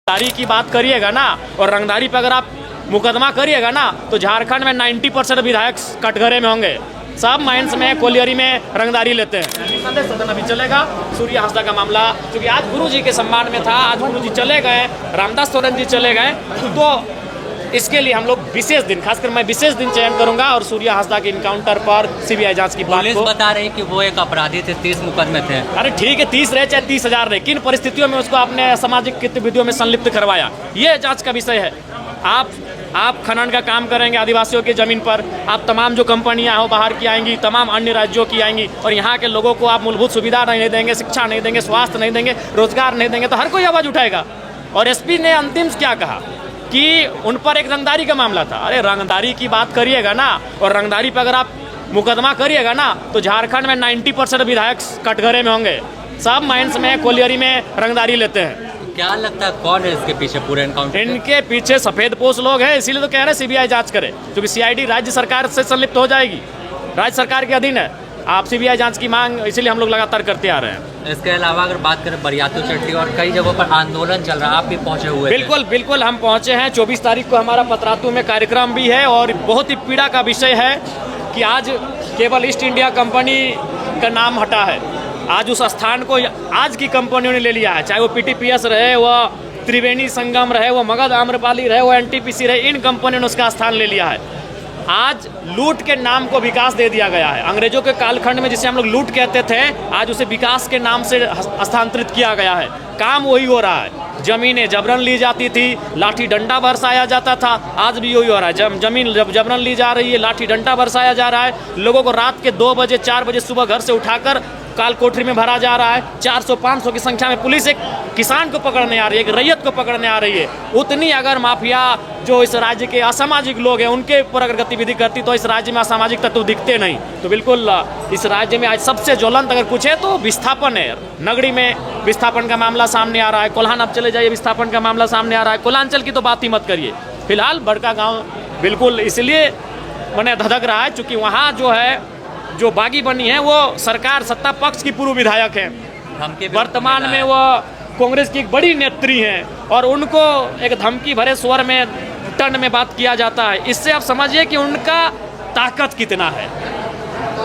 रंगदारी की बात करिएगा ना, और रंगदारी पे अगर आप मुकदमा करिएगा ना, तो झारखंड में 90% विधायक कटघरे में होंगे। सब माइंस में, कोलियरी में रंगदारी लेते हैं। सदन अभी चलेगा। सूर्य हांसदा का मामला क्योंकि आज गुरु जी के सम्मान में था, आज गुरु जी चले गए, रामदास सोरेन जी चले गए, तो इसके लिए हम लोग विशेष दिन, खासकर मैं विशेष दिन चयन करूंगा और सूर्य हांसदा के इनकाउंटर पर सीबीआई जांच की बात को। बता रहे कि वो एक अपराधी थे, 30 मुकदमे थे। अरे ठीक है, 30 रहे चाहे 30,000 रहे, किन परिस्थितियों में उसको आपने सामाजिक गतिविधियों में संलिप्त करवाया, ये जांच का विषय है। आप खनन का काम करेंगे आदिवासियों की ज़मीन पर, आप तमाम जो कंपनियां हो बाहर की आएंगी, तमाम अन्य राज्यों की आएंगी, और यहाँ के लोगों को आप मूलभूत सुविधा नहीं देंगे, शिक्षा नहीं देंगे, स्वास्थ्य नहीं देंगे, रोजगार नहीं देंगे, तो हर कोई आवाज़ उठाएगा। और एसपी ने अंतिम क्या कहा कि उन पर एक रंगदारी का मामला था। अरे रंगदारी की बात करिएगा ना, और रंगदारी पर अगर आप मुकदमा करिएगा ना, तो झारखंड में 90% विधायक कटघरे में होंगे। सब माइंस में, कोलियरी में रंगदारी लेते हैं। क्या लगता है कौन है इसके पीछे पूरे एनकाउंटर? इनके पीछे सफेद पोश लोग हैं, इसीलिए तो कह रहे हैं सीबीआई जांच करे, क्योंकि सीआईडी राज्य सरकार से संलिप्त हो जाएगी, राज्य सरकार के अधीन है। आप सीबीआई जांच की मांग इसीलिए हम लोग लगातार करते आ रहे हैं। इसके अलावा अगर बात करें बरियातू चट्टी और कई जगहों पर आंदोलन चल रहा है, आप भी पहुंचे हुए? बिल्कुल हम पहुंचे हैं। 24 तारीख को हमारा पतरातू में कार्यक्रम भी है, और बहुत ही पीड़ा का विषय है कि आज केवल ईस्ट इंडिया कंपनी का नाम हटा है। आज उस स्थान को आज की कंपनियों ने ले लिया है, चाहे वो पीटीपीएस रहे, वह त्रिवेणी संगम रहे, वो मगध आम्रपाली रहे, वो एनटीपीसी रहे, इन कंपनियों ने उसका स्थान ले लिया है। आज लूट के नाम को विकास दे दिया गया है। अंग्रेजों के कालखंड में जिसे हम लोग लूट कहते थे, आज उसे विकास के नाम से हस्तांतरित किया गया है। काम वही हो रहा है। जमीनें जबरन ली जाती थी, लाठी डंडा बरसाया जाता था, आज भी वही हो रहा है। जमीन जबरन ली जा रही है, लाठी डंडा बरसाया जा रहा है। लोगों को रात के 2 बजे 4 बजे सुबह घर से उठाकर काल कोठरी में भरा जा रहा है। 400-500 की संख्या में पुलिस एक किसान को पकड़ने आ रही है, एक रैयत को पकड़ने आ रही है। उतनी अगर माफिया जो इस राज्य के असामाजिक लोग हैं उनके ऊपर अगर गतिविधि करती, तो इस राज्य में असामाजिक तत्व दिखते नहीं। तो बिल्कुल इस राज्य में आज सबसे ज्वलंत अगर कुछ है तो विस्थापन है। नगरी में विस्थापन का मामला सामने आ रहा है, कोल्हान आप चले जाइए, विस्थापन का मामला सामने आ रहा है। कोलांचल की तो बात ही मत करिए। फिलहाल बड़का गाँव बिल्कुल इसलिए मैंने धधक रहा है चूँकि वहाँ जो है, जो बागी बनी है, वो सरकार सत्ता पक्ष की पूर्व विधायक है। वर्तमान में वो कांग्रेस की एक बड़ी नेत्री हैं, और उनको एक धमकी भरे स्वर में, टन में बात किया जाता है। इससे आप समझिए कि उनका ताकत कितना है।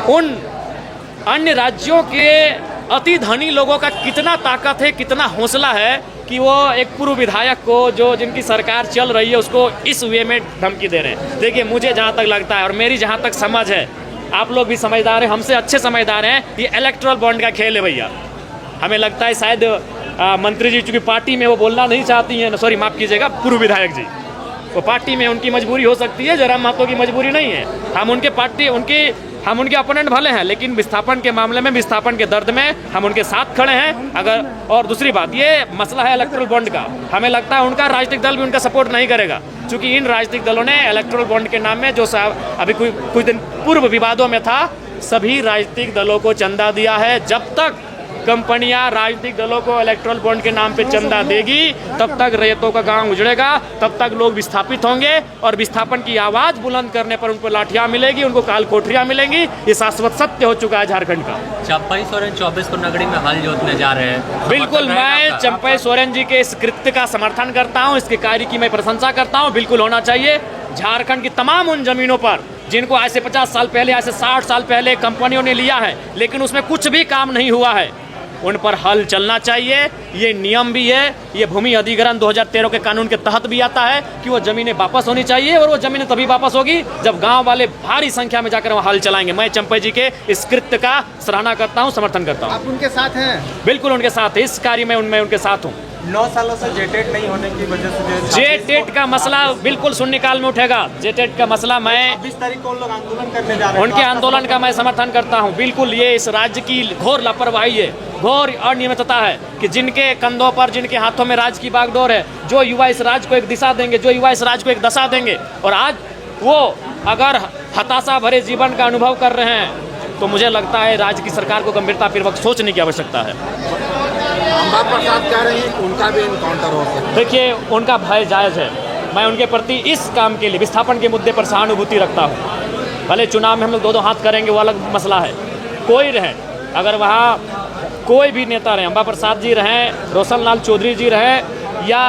उन अन्य राज्यों के अति धनी लोगों का कितना ताकत है, कितना हौसला है कि वो एक पूर्व विधायक को, जो जिनकी सरकार चल रही है, उसको इस वे में धमकी दे रहे हैं। देखिए, मुझे जहाँ तक लगता है और मेरी जहाँ तक समझ है, आप लोग भी समझदार हैं, हमसे अच्छे समझदार हैं, ये इलेक्टोरल बॉन्ड का खेल है भैया। हमें लगता है शायद मंत्री जी चूँकि पार्टी में वो बोलना नहीं चाहती हैं, सॉरी माफ़ कीजिएगा, पूर्व विधायक जी, वो पार्टी में उनकी मजबूरी हो सकती है, जयराम महतो की मजबूरी नहीं है। हम उनके अपोनेंट भले हैं, लेकिन विस्थापन के मामले में, विस्थापन के दर्द में हम उनके साथ खड़े हैं। अगर और दूसरी बात, ये मसला है इलेक्टोरल बॉन्ड का, हमें लगता है उनका राजनीतिक दल भी उनका सपोर्ट नहीं करेगा, क्योंकि इन राजनीतिक दलों ने इलेक्टोरल बॉन्ड के नाम में, जो अभी कुछ दिन पूर्व विवादों में था, सभी राजनीतिक दलों को चंदा दिया है। जब तक कंपनियां राजनीतिक दलों को इलेक्टोरल बॉन्ड के नाम पे चंदा देगी, तब तक रैयतों का गांव उजड़ेगा, तब तक लोग विस्थापित होंगे, और विस्थापन की आवाज़ बुलंद करने पर उनको लाठियां मिलेगी, उनको काल कोठरियां मिलेंगी। ये शाश्वत सत्य हो चुका है झारखंड का। चंपई सोरेन 24 को नगरी में हल जोतने जा रहे हैं। बिल्कुल, मैं चंपई सोरेन जी के इस कृत्य का समर्थन करता हूँ, इसके कार्य की मैं प्रशंसा करता हूँ। बिल्कुल होना चाहिए। झारखंड की तमाम उन जमीनों पर जिनको आज से 50 साल पहले, आज से 60 साल पहले कंपनियों ने लिया है, लेकिन उसमें कुछ भी काम नहीं हुआ है, उन पर हल चलना चाहिए। ये नियम भी है, ये भूमि अधिग्रहण 2013 के कानून के तहत भी आता है कि वो ज़मीनें वापस होनी चाहिए, और वो ज़मीनें तभी वापस होगी जब गांव वाले भारी संख्या में जाकर वहाँ हल चलाएंगे। मैं चंपई जी के इस कृत्य का सराहना करता हूँ, समर्थन करता हूँ। आप उनके साथ हैं? बिल्कुल उनके साथ है, इस कार्य में उनके साथ हूँ। 9 सालों से जेटेट नहीं होने की वजह से जेटेट का मसला बिल्कुल शून्यकाल में उठेगा। जेटेट का मसला, मैं 20 तारीख को उन लोग आंदोलन करने जा रहे हैं, उनके आंदोलन का मैं समर्थन करता हूं। बिल्कुल, ये इस राज्य की घोर लापरवाही है, घोर अनियमितता है कि जिनके कंधों पर, जिनके हाथों में राज की बागडोर है, जो युवा इस राज्य को एक दिशा देंगे, जो युवा इस राज्य को एक दशा देंगे, और आज वो अगर हताशा भरे जीवन का अनुभव कर रहे हैं, तो मुझे लगता है राज्य की सरकार को गंभीरतापूर्वक सोचने की आवश्यकता है। अम्बा प्रसाद कह रही हैं कि उनका भी इनकाउंटर हो सकता है। देखिए, उनका भय जायज़ है। मैं उनके प्रति इस काम के लिए, विस्थापन के मुद्दे पर सहानुभूति रखता हूँ। भले चुनाव में हम लोग 2-2 हाथ करेंगे, वो अलग मसला है। कोई रहे, अगर वहाँ कोई भी नेता रहे, अम्बा प्रसाद जी रहें, रोशन लाल चौधरी जी रहें, या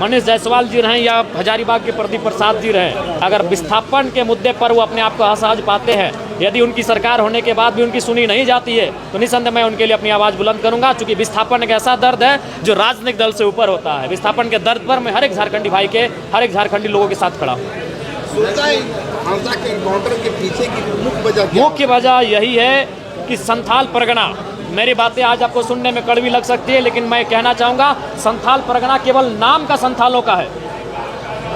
मनीष जायसवाल जी रहें या हजारीबाग के प्रदीप प्रसाद जी रहें, अगर विस्थापन के मुद्दे पर वो अपने आप को असहज पाते हैं, यदि उनकी सरकार होने के बाद भी उनकी सुनी नहीं जाती है, तो निसंदेह मैं उनके लिए अपनी आवाज़ बुलंद करूंगा। चूंकि विस्थापन एक ऐसा दर्द है जो राजनीतिक दल से ऊपर होता है। विस्थापन के दर्द पर मैं हर एक झारखंडी भाई के, हर एक झारखंडी लोगों के साथ खड़ा हूँ। हादसा के एनकाउंटर के पीछे की मुख्य वजह यही है कि संथाल परगना, मेरी बातें आज आपको सुनने में कड़वी लग सकती है, लेकिन मैं कहना चाहूँगा संथाल परगना केवल नाम का संथालों का है,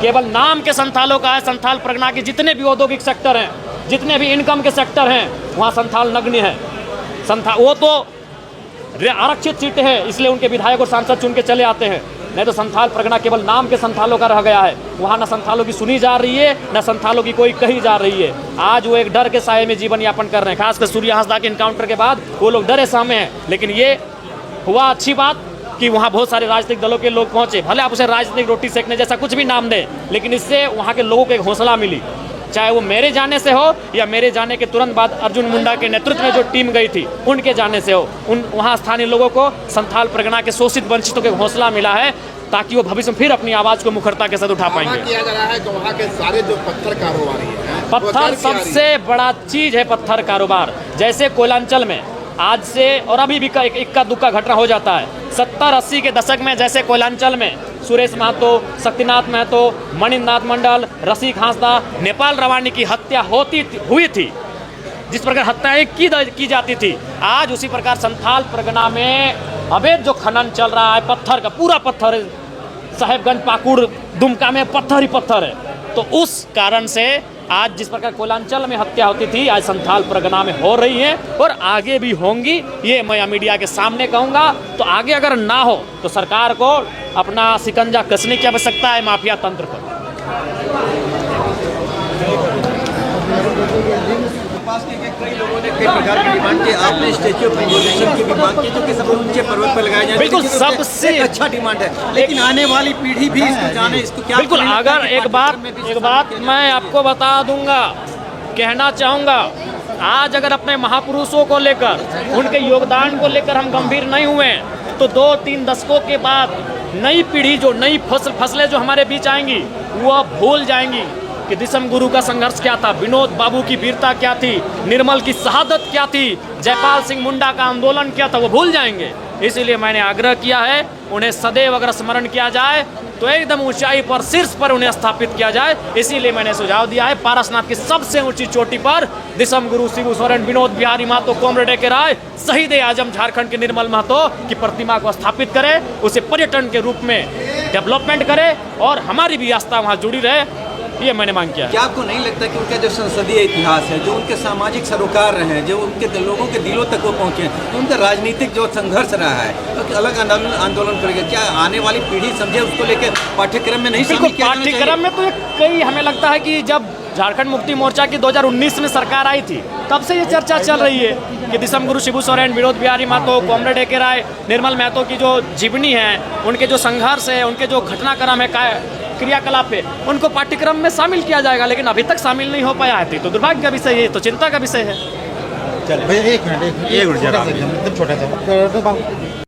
केवल नाम के संथालों का है। संथाल परगना के जितने भी औद्योगिक सेक्टर हैं, जितने भी इनकम के सेक्टर हैं, वहाँ संथाल नग्न है। वो तो आरक्षित सीटें हैं, इसलिए उनके विधायक और सांसद चुन के चले आते हैं, नहीं तो संथाल परगना केवल नाम के संथालों का रह गया है। वहाँ न संथालों की सुनी जा रही है, न संथालों की कोई कही जा रही है। आज वो एक डर के साये में जीवन यापन कर रहे हैं, खासकर सूर्या हांसदा के इनकाउंटर के बाद वो लोग डरे सहमे हैं। लेकिन ये हुआ अच्छी बात कि वहाँ बहुत सारे राजनीतिक दलों के लोग पहुँचे, भले आप उसे राजनीतिक रोटी सेकने जैसा कुछ भी नाम दें, लेकिन इससे वहाँ के लोगों को एक हौसला मिली। चाहे वो मेरे जाने से हो या मेरे जाने के तुरंत बाद अर्जुन मुंडा के नेतृत्व में जो टीम गई थी उनके जाने से हो, वहाँ स्थानीय लोगों को संथाल परगना के शोषित वंचितों को हौसला मिला है, ताकि वो भविष्य में फिर अपनी आवाज़ को मुखरता के साथ उठा पाएंगे। किया जा रहा है कि वहाँ के सारे जो पत्थर कारोबारी हैं, पत्थर सबसे बड़ा चीज है, पत्थर कारोबार। जैसे कोयलांचल में आज से और अभी भी इक्का दुक्का घटना हो जाता है। 70-80 के दशक में जैसे कोयलांचल में सुरेश महतो, शक्तिनाथ महतो, मणिनाथ मंडल, रसिक हांसदा, नेपाल रवानी की हत्या हुई थी, जिस प्रकार हत्याएं की जाती थी, आज उसी प्रकार संथाल परगना में अवैध जो खनन चल रहा है, पत्थर का पूरा पत्थर है, साहेबगंज, पाकुड़, दुमका में पत्थर ही पत्थर है। तो उस कारण से आज जिस प्रकार कोयलांचल में हत्या होती थी, आज संथाल परगना में हो रही है और आगे भी होंगी, ये मैं मीडिया के सामने कहूँगा। तो आगे अगर ना हो तो सरकार को अपना शिकंजा कसने की आवश्यकता है माफिया तंत्र पर। कई लोगों ने कई प्रकार की डिमांड की, आपने स्टैच्यू ऑफ यूनिटी की भी मांग की, जो कि सबसे ऊंचे पर्वत पर लगाया जाए। बिल्कुल, सबसे अच्छा डिमांड है, लेकिन आने वाली पीढ़ी भी इसको जाने, इसको क्या। बिल्कुल, अगर एक बात मैं आपको बता दूंगा, कहना चाहूँगा, आज अगर अपने महापुरुषों को लेकर, उनके योगदान को लेकर हम गंभीर नहीं हुए तो 2-3 दशकों के बाद नई पीढ़ी, जो नई फसलें जो हमारे बीच आएंगी, वो भूल जाएंगी कि दिसम गुरु का संघर्ष क्या था, विनोद बाबू की वीरता क्या थी, निर्मल की शहादत क्या थी, जयपाल सिंह मुंडा का आंदोलन क्या था, वो भूल जाएंगे। इसीलिए मैंने आग्रह किया है, उन्हें सदैव अगर स्मरण किया जाए तो एकदम ऊंचाई पर, शीर्ष पर उन्हें स्थापित किया जाए। इसीलिए मैंने सुझाव दिया है, पारसनाथ की सबसे ऊंची चोटी पर दिसम गुरु शिबू सोरेन, विनोद बिहारी महतो, कॉमरेड के राय, शहीद आजम झारखंड के निर्मल महतो की प्रतिमा को स्थापित करे, उसे पर्यटन के रूप में डेवलपमेंट करे और हमारी भी आस्था वहाँ जुड़ी रहे, ये मैंने मांग किया। क्या आपको नहीं लगता कि उनका जो संसदीय इतिहास है, जो उनके सामाजिक सरोकार रहे हैं, जो उनके लोगों के दिलों तक वो पहुँचे हैं, तो उनका राजनीतिक जो संघर्ष रहा है, तो अलग आंदोलन करेगा, क्या आने वाली पीढ़ी समझे उसको लेकर पाठ्यक्रम में नहीं शामिल किया जाना चाहिए? पाठ्यक्रम में तो कई, हमें लगता है कि जब झारखंड मुक्ति मोर्चा की 2019 में सरकार आई थी, तब से ये चर्चा चल रही है कि दिसम गुरु शिबू सोरेन, विनोद बिहारी महतो, कॉमरेड ए.के. राय, निर्मल महतो की जो जीवनी है, उनके जो संघर्ष है, उनके जो घटनाक्रम है, क्रियाकलाप है, उनको पाठ्यक्रम में शामिल किया जाएगा, लेकिन अभी तक शामिल नहीं हो पाया है। तो दुर्भाग्य का विषय है, तो चिंता का विषय है। चल भैया, एक मिनट, एक मिनट, एकदम छोटा सा